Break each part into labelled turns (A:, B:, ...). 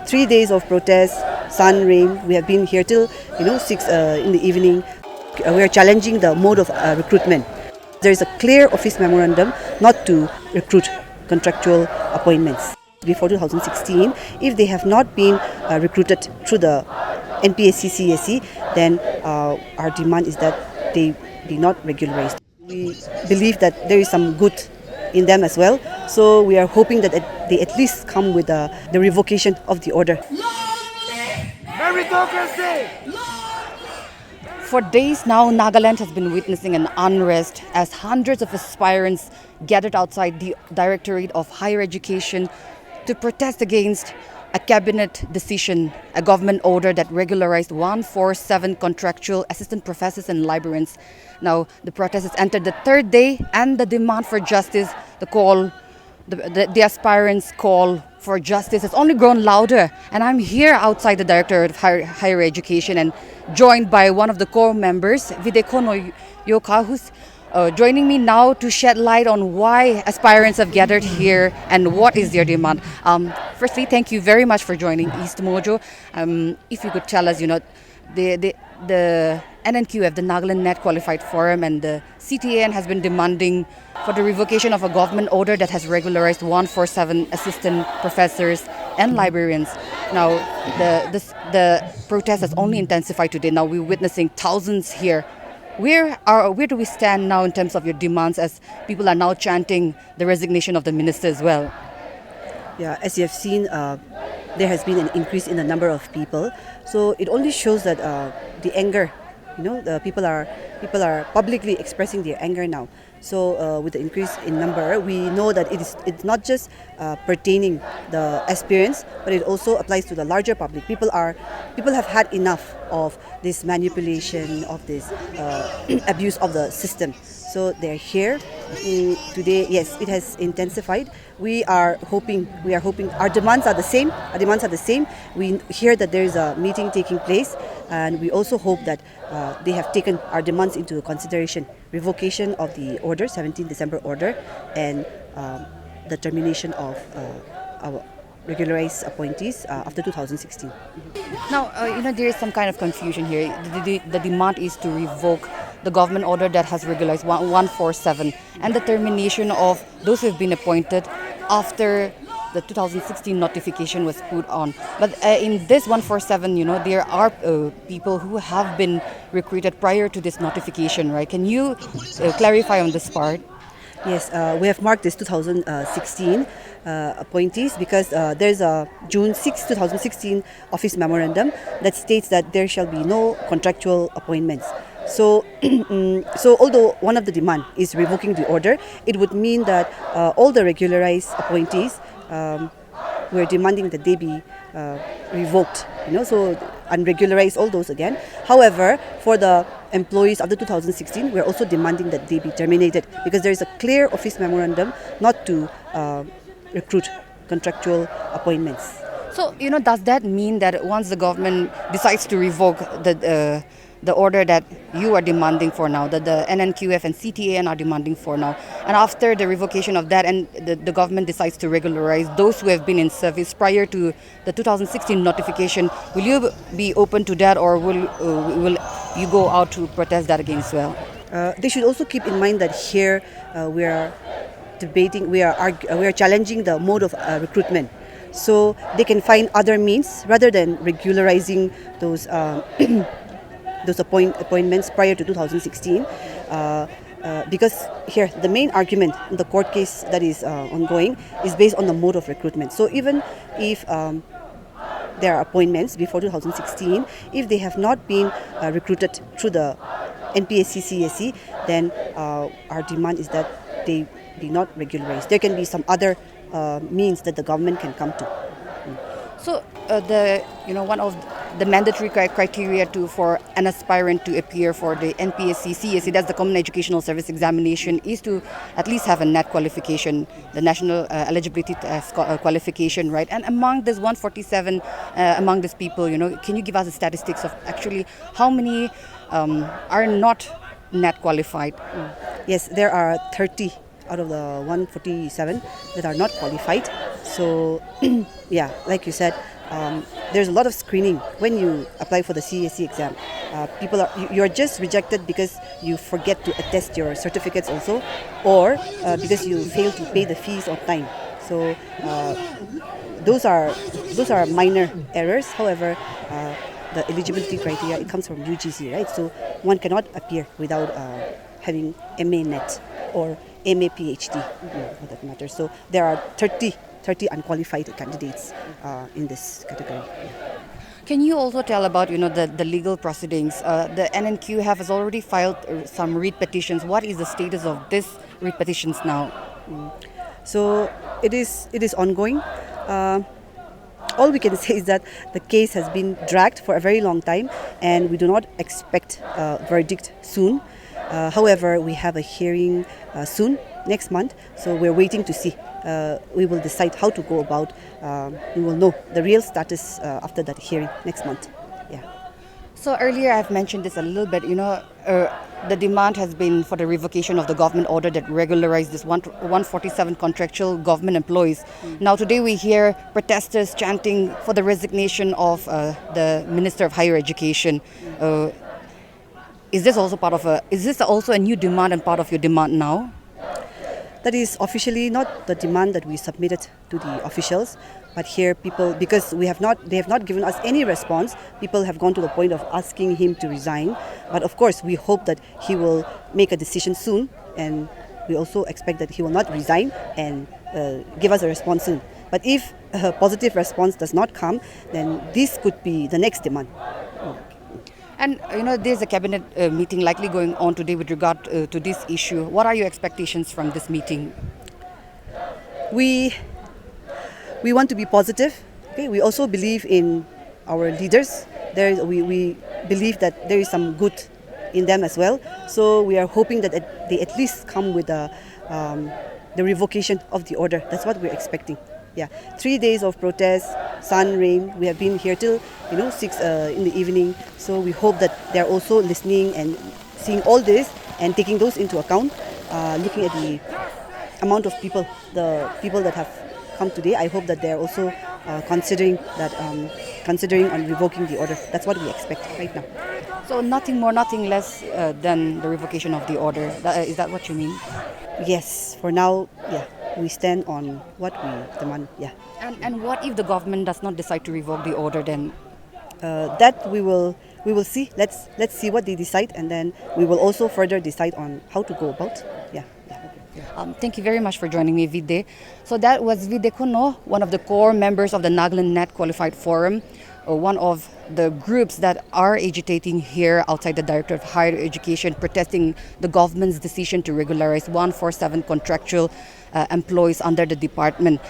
A: 3 days of protest, sun, rain. We have been here till 6 in the evening. We are challenging the mode of recruitment. There is a clear office memorandum not to recruit contractual appointments. Before 2016, if they have not been recruited through the NPSC CSE, then our demand is that they be not regularized. We believe that there is some good in them as well, so we are hoping that they at least come with the revocation of the order.
B: Meritocracy!
C: For days now, Nagaland has been witnessing an unrest as hundreds of aspirants gathered outside the Directorate of Higher Education to protest against a cabinet decision, a government order that regularized 147 contractual assistant professors and librarians. Now, the protest has entered the third day, and the demand for justice, the aspirants' call for justice has only grown louder. And I'm here outside the Directorate of Higher Education and joined by one of the core members, Videkhono Yhokha, who's joining me now to shed light on why aspirants have gathered here and what is their demand. Firstly, thank you very much for joining EastMojo. If you could tell us, the NNQF, the Nagaland NET Qualified Forum, and the CTAN has been demanding for the revocation of a government order that has regularized 147 assistant professors and librarians. Now, the protest has only intensified today. Now we're witnessing thousands here. Where do we stand now in terms of your demands, as people are now chanting the resignation of the minister as well?
A: Yeah, as you have seen, there has been an increase in the number of people. So it only shows that the anger, the people are publicly expressing their anger now. So with the increase in number, we know that it's not just pertaining the aspirants, but it also applies to the larger public. People have had enough of this manipulation, of this abuse of the system. So they're here today. Yes, it has intensified. We are hoping. Our demands are the same. We hear that there is a meeting taking place, and we also hope that they have taken our demands into consideration. Revocation of the order, 17 December order, and the termination of our regularized appointees after 2016.
C: Now, there is some kind of confusion here. The demand is to revoke the government order that has regularized 147 and the termination of those who have been appointed after the 2016 notification was put on. But in this 147, there are people who have been recruited prior to this notification, right? Can you clarify on this part?
A: Yes, we have marked this 2016 appointees because there's a June 6, 2016 office memorandum that states that there shall be no contractual appointments. So, although one of the demand is revoking the order, it would mean that all the regularized appointees, we're demanding that they be revoked, so unregularize all those again. However, for the employees of the 2016, we're also demanding that they be terminated because there is a clear office memorandum not to recruit contractual appointments.
C: So, does that mean that once the government decides to revoke the order that you are demanding for now, that the NNQF and CTAN are demanding for now, and after the revocation of that and the government decides to regularize those who have been in service prior to the 2016 notification, will you be open to that, or will you go out to protest that again as well?
A: They should also keep in mind that here we are debating, we are challenging the mode of recruitment. So they can find other means rather than regularizing those those appointments prior to 2016, because here the main argument in the court case that is ongoing is based on the mode of recruitment. So even if there are appointments before 2016, if they have not been recruited through the NPSC CSE, then our demand is that they be not regularized. There can be some other means that the government can come to.
C: So one of the mandatory criteria for an aspirant to appear for the NPSC CSE, that's the Common Educational Service Examination, is to at least have a NET qualification, the National Eligibility Test qualification, right? And among this 147, among these people, can you give us the statistics of actually how many are not NET qualified?
A: Yes, there are 30 out of the 147 that are not qualified. So yeah, like you said, there's a lot of screening when you apply for the CAC exam. You're just rejected because you forget to attest your certificates also, or because you fail to pay the fees on time. So those are minor errors. However, the eligibility criteria, it comes from UGC, right? So one cannot appear without having MA NET or MA PhD, for that matter. So there are 30 unqualified candidates in this category.
C: Can you also tell about the legal proceedings? The NNQF has already filed some writ petitions. What is the status of these writ petitions now?
A: So it is ongoing. All we can say is that the case has been dragged for a very long time, and we do not expect a verdict soon. However, we have a hearing soon, next month, so we're waiting to see. We will decide how to go about. We will know the real status after that hearing next month. Yeah.
C: So earlier I've mentioned this a little bit, the demand has been for the revocation of the government order that regularized this 147 contractual government employees. Now today we hear protesters chanting for the resignation of the Minister of Higher Education. Is this also a new demand and part of your demand now?
A: That is officially not the demand that we submitted to the officials, but here people, because they have not given us any response, people have gone to the point of asking him to resign. But of course, we hope that he will make a decision soon, and we also expect that he will not resign and give us a response soon. But if a positive response does not come, then this could be the next demand.
C: And there's a cabinet meeting likely going on today with regard to this issue. What are your expectations from this meeting?
A: We want to be positive. Okay, we also believe in our leaders. We believe that there is some good in them as well. So we are hoping that they at least come with the revocation of the order. That's what we're expecting. Yeah, 3 days of protest, sun, rain. We have been here till 6 in the evening. So we hope that they are also listening and seeing all this and taking those into account. Looking at the amount of people, the people that have come today, I hope that they are also considering on revoking the order. That's what we expect right now.
C: So nothing more, nothing less than the revocation of the order. Is that what you mean?
A: Yes, for now, yeah. We stand on what we demand. Yeah.
C: And what if the government does not decide to revoke the order then?
A: That we will see. Let's see what they decide, and then we will also further decide on how to go about. Yeah.
C: Thank you very much for joining me, Vide. So that was Videkhono, one of the core members of the Nagaland NET Qualified Forum, one of the groups that are agitating here outside the Directorate of Higher Education, protesting the government's decision to regularize 147 contractual employees under the department.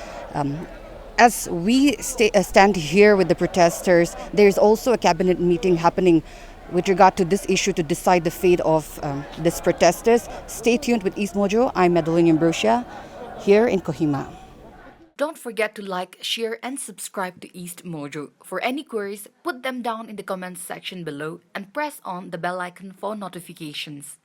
C: As we stand here with the protesters, there is also a cabinet meeting happening with regard to this issue to decide the fate of these protesters. Stay tuned with EastMojo. I'm Medolenuo Ambrocia here in Kohima. Don't forget to like, share, and subscribe to EastMojo. For any queries, put them down in the comments section below and press on the bell icon for notifications.